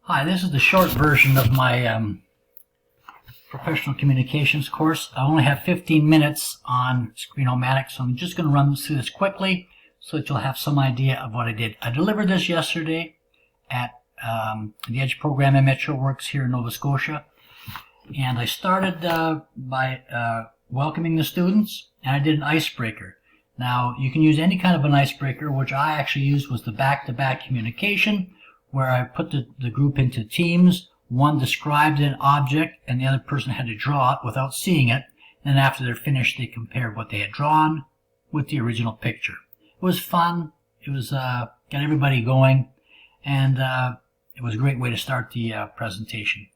Hi, this is the short version of my professional communications course. I only have 15 minutes on Screen-O-Matic, so I'm just going to run through this quickly so that you'll have some idea of what I did. I delivered this yesterday at the EDGE program in Metro Works here in Nova Scotia, and I started by welcoming the students, and I did an icebreaker. Now, you can use any kind of an icebreaker. Which I actually used was the back-to-back communication, where I put the group into teams. One described an object, and the other person had to draw it without seeing it. And after they're finished, they compared what they had drawn with the original picture. It was fun. It was got everybody going, and it was a great way to start the presentation.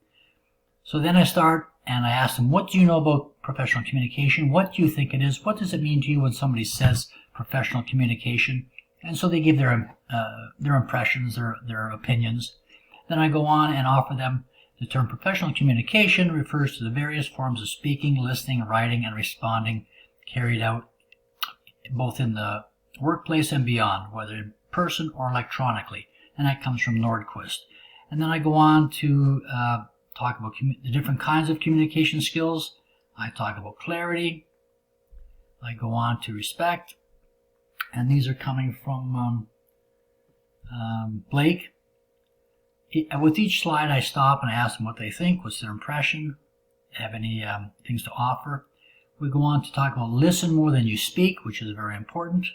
So then I start, and I ask them, what do you know about professional communication? What do you think it is? What does it mean to you when somebody says professional communication? And so they give their impressions, their opinions. Then I go on and offer them the term professional communication refers to the various forms of speaking, listening, writing, and responding carried out both in the workplace and beyond, whether in person or electronically. And that comes from Nordquist. And then I go on to talk about the different kinds of communication skills. I talk about clarity. I go on to respect. And these are coming from Blake. With each slide, I stop and I ask them what they think, what's their impression, have any things to offer. We go on to talk about listen more than you speak, which is very important.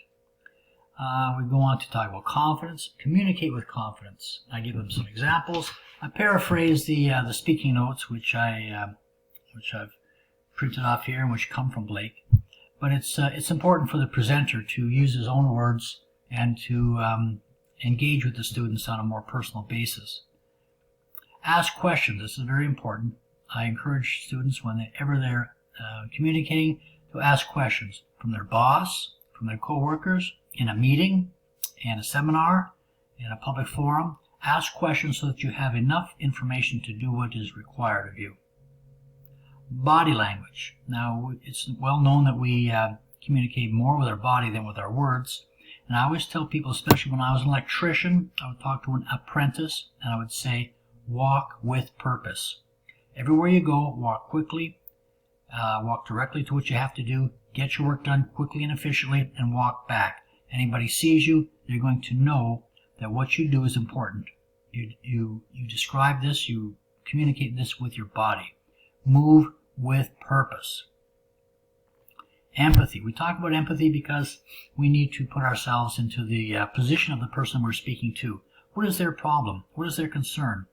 We go on to talk about confidence, communicate with confidence. I give them some examples. I paraphrase the speaking notes, which I've printed off here and which come from Blake. But it's important for the presenter to use his own words and to engage with the students on a more personal basis. Ask questions. This is very important. I encourage students whenever they're communicating to ask questions from their boss, from their co-workers, in a meeting, in a seminar, in a public forum. Ask questions so that you have enough information to do what is required of you. Body language. Now, it's well known that we communicate more with our body than with our words. And I always tell people, especially when I was an electrician, I would talk to an apprentice and I would say, walk with purpose. Everywhere you go, walk quickly, walk directly to what you have to do, get your work done quickly and efficiently, and walk back. Anybody sees you, they're going to know that what you do is important. You describe this, you communicate this with your body. Move with purpose. Empathy. We talk about empathy because we need to put ourselves into the position of the person we're speaking to. What is their problem? What is their concern?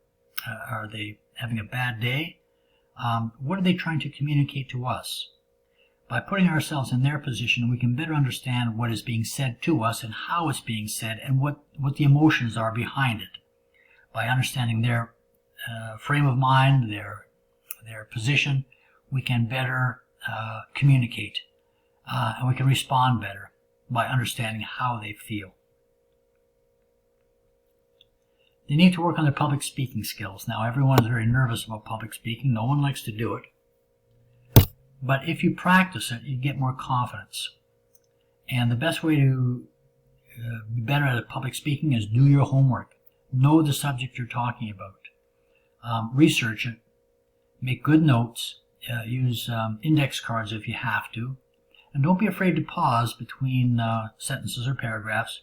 Are they having a bad day? What are they trying to communicate to us? By putting ourselves in their position, we can better understand what is being said to us and how it's being said and what the emotions are behind it. By understanding their frame of mind, their position, we can better communicate. And we can respond better by understanding how they feel. They need to work on their public speaking skills. Now, everyone is very nervous about public speaking. No one likes to do it. But if you practice it, you get more confidence. And the best way to be better at public speaking is do your homework. Know the subject you're talking about. Research it. Make good notes. Use index cards if you have to. And don't be afraid to pause between sentences or paragraphs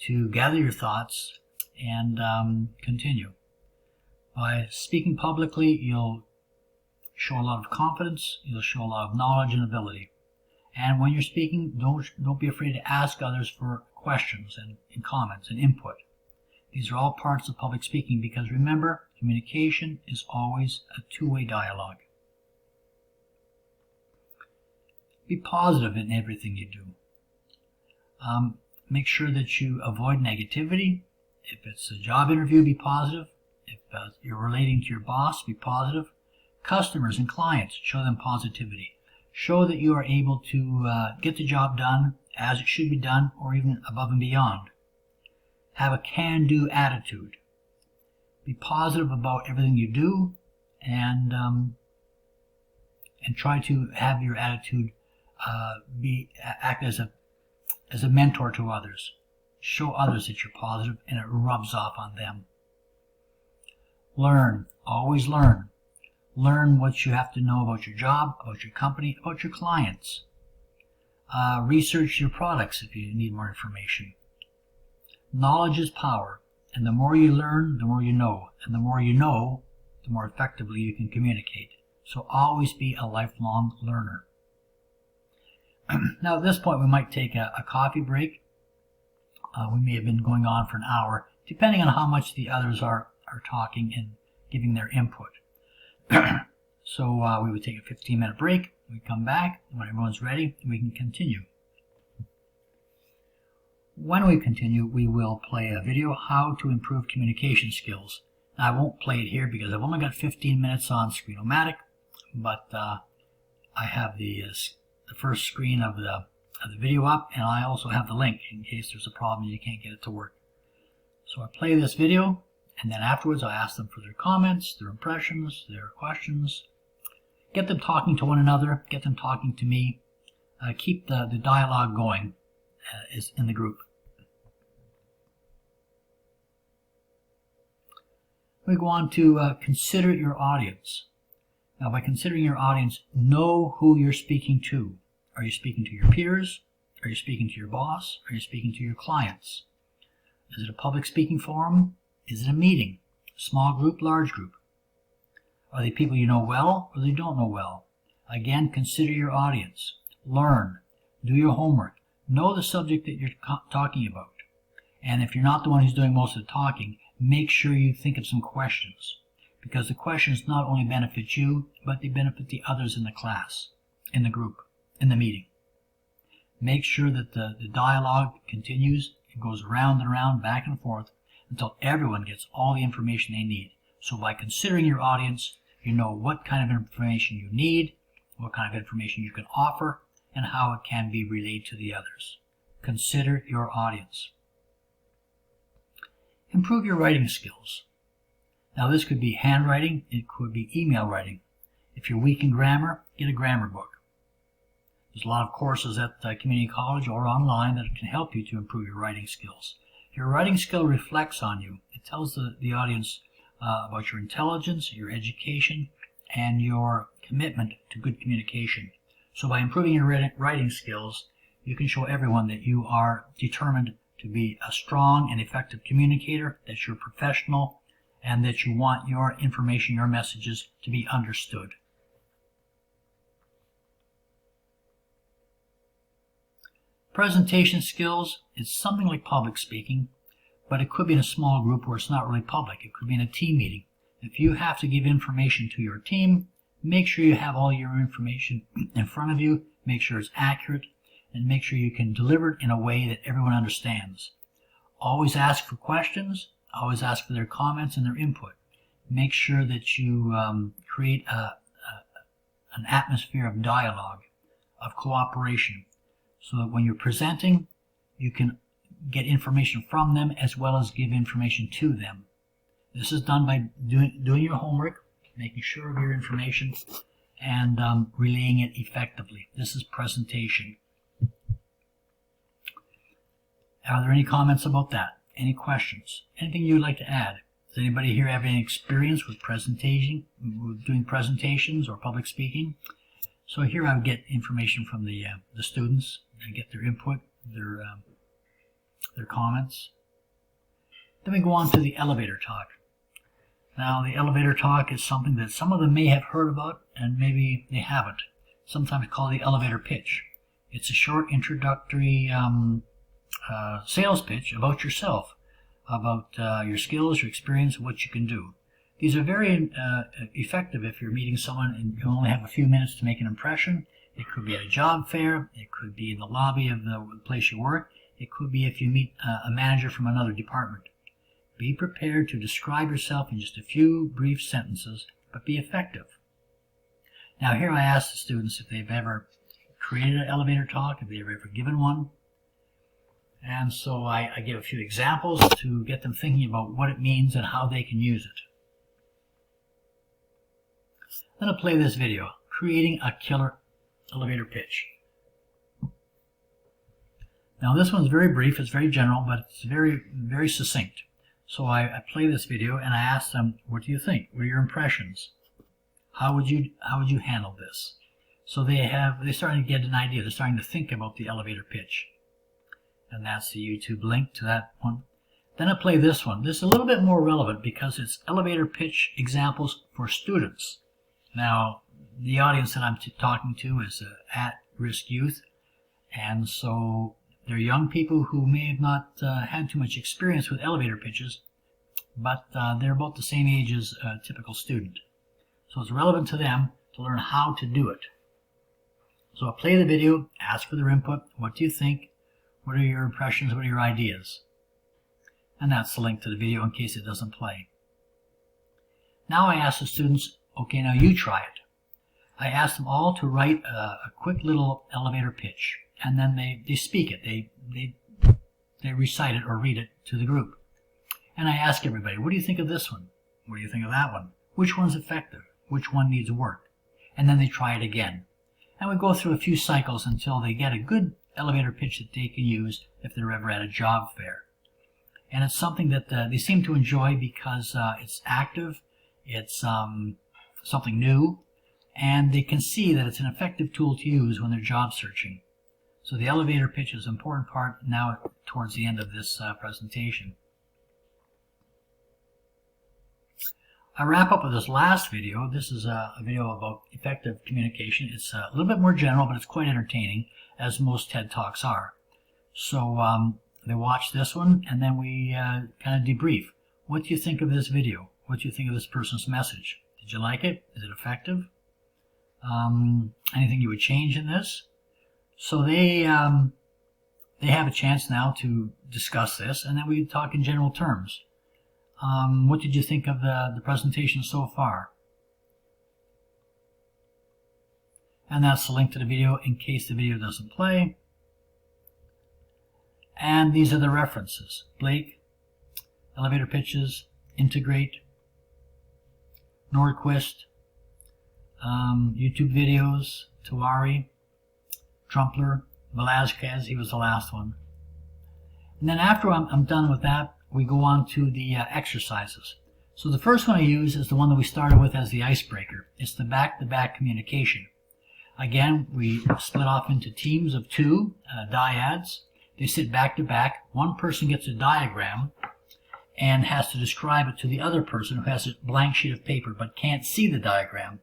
to gather your thoughts and continue. By speaking publicly, you'll show a lot of confidence, you'll show a lot of knowledge and ability. And when you're speaking, don't be afraid to ask others for questions and comments and input. These are all parts of public speaking because remember, communication is always a two-way dialogue. Be positive in everything you do. Make sure that you avoid negativity. If it's a job interview, be positive. If you're relating to your boss, be positive. Customers and clients, show them positivity. Show that you are able to get the job done as it should be done or even above and beyond. Have a can-do attitude. Be positive about everything you do and try to have your attitude act as a mentor to others. Show others that you're positive and it rubs off on them. Learn. Always learn. Learn what you have to know about your job, about your company, about your clients. Research your products if you need more information. Knowledge is power, and the more you learn, the more you know, and the more you know, the more effectively you can communicate. So always be a lifelong learner. Now at this point we might take a coffee break. We may have been going on for an hour, depending on how much the others are talking and giving their input. So we would take a 15-minute break. We come back, and when everyone's ready, we can continue. When we continue, we will play a video, how to improve communication skills. Now, I won't play it here because I've only got 15 minutes on Screeno-matic, but I have the first screen of the video up, and I also have the link in case there's a problem and you can't get it to work. So I play this video, and then afterwards I ask them for their comments, their impressions, their questions. Get them talking to one another, get them talking to me. Keep the dialogue going in the group. We go on to consider your audience. Now, by considering your audience, know who you're speaking to. Are you speaking to your peers? Are you speaking to your boss? Are you speaking to your clients? Is it a public speaking forum? Is it a meeting? Small group, large group? Are they people you know well or they don't know well? Again, consider your audience. Learn. Do your homework. Know the subject that you're talking about. And if you're not the one who's doing most of the talking, make sure you think of some questions. Because the questions not only benefit you, but they benefit the others in the class, in the group, in the meeting. Make sure that the dialogue continues. It goes around and around, back and forth, until everyone gets all the information they need. So by considering your audience, you know what kind of information you need, what kind of information you can offer, and how it can be relayed to the others. Consider your audience. Improve your writing skills. Now this could be handwriting, it could be email writing. If you're weak in grammar, get a grammar book. There's a lot of courses at community college or online that can help you to improve your writing skills. Your writing skill reflects on you. It tells the audience about your intelligence, your education, and your commitment to good communication. So by improving your writing skills, you can show everyone that you are determined to be a strong and effective communicator, that you're professional, and that you want your information, your messages to be understood. Presentation skills is something like public speaking, but it could be in a small group where it's not really public. It could be in a team meeting. If you have to give information to your team, make sure you have all your information in front of you, make sure it's accurate, and make sure you can deliver it in a way that everyone understands. Always ask for questions, always ask for their comments and their input. Make sure that you create an atmosphere of dialogue, of cooperation, so that when you're presenting, you can get information from them as well as give information to them. This is done by doing your homework, making sure of your information, and relaying it effectively. This is presentation. Are there any comments about that? Any questions? Anything you would like to add? Does anybody here have any experience with doing presentations or public speaking? So here I would get information from the students and get their input, their comments. Then we go on to the elevator talk. Now the elevator talk is something that some of them may have heard about and maybe they haven't. Sometimes called the elevator pitch. It's a short introductory sales pitch about yourself, about your skills, your experience, what you can do. These are very effective if you're meeting someone and you only have a few minutes to make an impression. It could be at a job fair. It could be in the lobby of the place you work. It could be if you meet a manager from another department. Be prepared to describe yourself in just a few brief sentences, but be effective. Now here I ask the students if they've ever created an elevator talk, if they've ever given one. And so I give a few examples to get them thinking about what it means and how they can use it. Then I'll play this video, creating a killer elevator pitch. Now this one's very brief, it's very general, but it's very, very succinct. So I play this video and I ask them, what do you think? What are your impressions? How would you handle this? So they're starting to get an idea. They're starting to think about the elevator pitch. And that's the YouTube link to that one. Then I play this one. This is a little bit more relevant because it's elevator pitch examples for students. Now, the audience that I'm talking to is at-risk youth, and so they're young people who may have not had too much experience with elevator pitches, but they're about the same age as a typical student. So it's relevant to them to learn how to do it. So I play the video, ask for their input. What do you think? What are your impressions? What are your ideas? And that's the link to the video in case it doesn't play. Now I ask the students, okay, now you try it. I ask them all to write a quick little elevator pitch, and then they speak it. They recite it or read it to the group. And I ask everybody, what do you think of this one? What do you think of that one? Which one's effective? Which one needs work? And then they try it again. And we go through a few cycles until they get a good elevator pitch that they can use if they're ever at a job fair. And it's something that they seem to enjoy because it's active, it's something new, and they can see that it's an effective tool to use when they're job searching. So the elevator pitch is an important part now towards the end of this presentation. I wrap up with this last video. This is a video about effective communication. It's a little bit more general, but it's quite entertaining, as most TED Talks are. So they watch this one, and then we kind of debrief. What do you think of this video? What do you think of this person's message? Did you like it? Is it effective? Anything you would change in this? So they have a chance now to discuss this, and then we talk in general terms. What did you think of the presentation so far? And that's the link to the video in case the video doesn't play. And these are the references. Blake, elevator pitches, Integrate, Nordquist, YouTube videos, Tawari, Trumpler, Velazquez, he was the last one. And then after I'm done with that, we go on to the exercises. So the first one I use is the one that we started with as the icebreaker. It's the back-to-back communication. Again, we split off into teams of two, dyads. They sit back-to-back. One person gets a diagram and has to describe it to the other person who has a blank sheet of paper but can't see the diagram.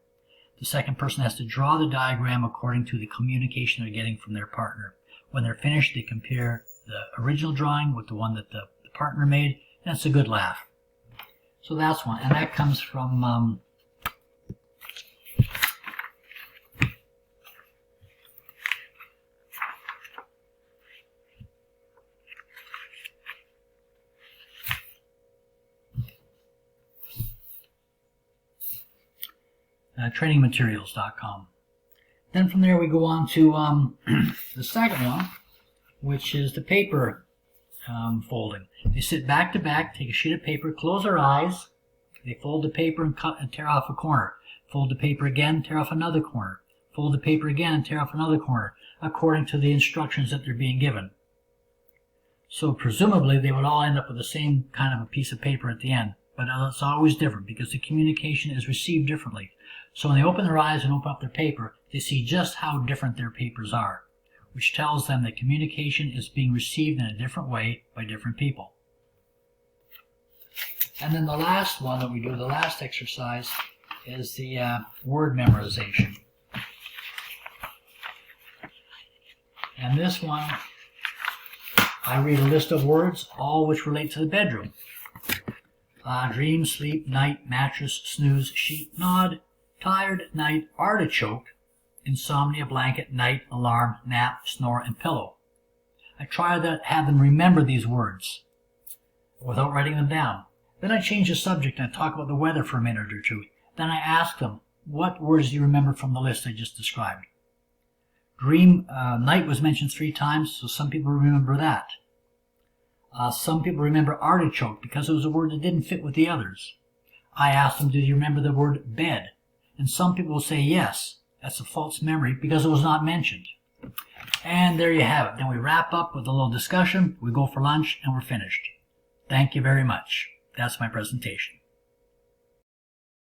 The second person has to draw the diagram according to the communication they're getting from their partner. When they're finished, they compare the original drawing with the one that the partner made, and it's a good laugh. So that's one, and that comes from trainingmaterials.com. Then from there we go on to the second one, which is the paper folding. They sit back to back, take a sheet of paper, close their eyes, they fold the paper and cut and tear off a corner. Fold the paper again, tear off another corner. Fold the paper again and tear off another corner, according to the instructions that they're being given. So presumably they would all end up with the same kind of a piece of paper at the end, but it's always different because the communication is received differently. So when they open their eyes and open up their paper, they see just how different their papers are, which tells them that communication is being received in a different way by different people. And then the last one that we do, the last exercise, is the word memorization. And this one, I read a list of words, all which relate to the bedroom. Dream, sleep, night, mattress, snooze, sheet, nod, tired, night, artichoke, insomnia, blanket, night, alarm, nap, snore, and pillow. I try to have them remember these words without writing them down. Then I change the subject and I talk about the weather for a minute or two. Then I ask them, what words do you remember from the list I just described? Dream, night was mentioned 3 times, so some people remember that. Some people remember artichoke because it was a word that didn't fit with the others. I ask them, do you remember the word bed? And some people will say yes. That's a false memory because it was not mentioned. And there you have it. Then we wrap up with a little discussion, we go for lunch, and we're finished. Thank you very much. that's my presentation.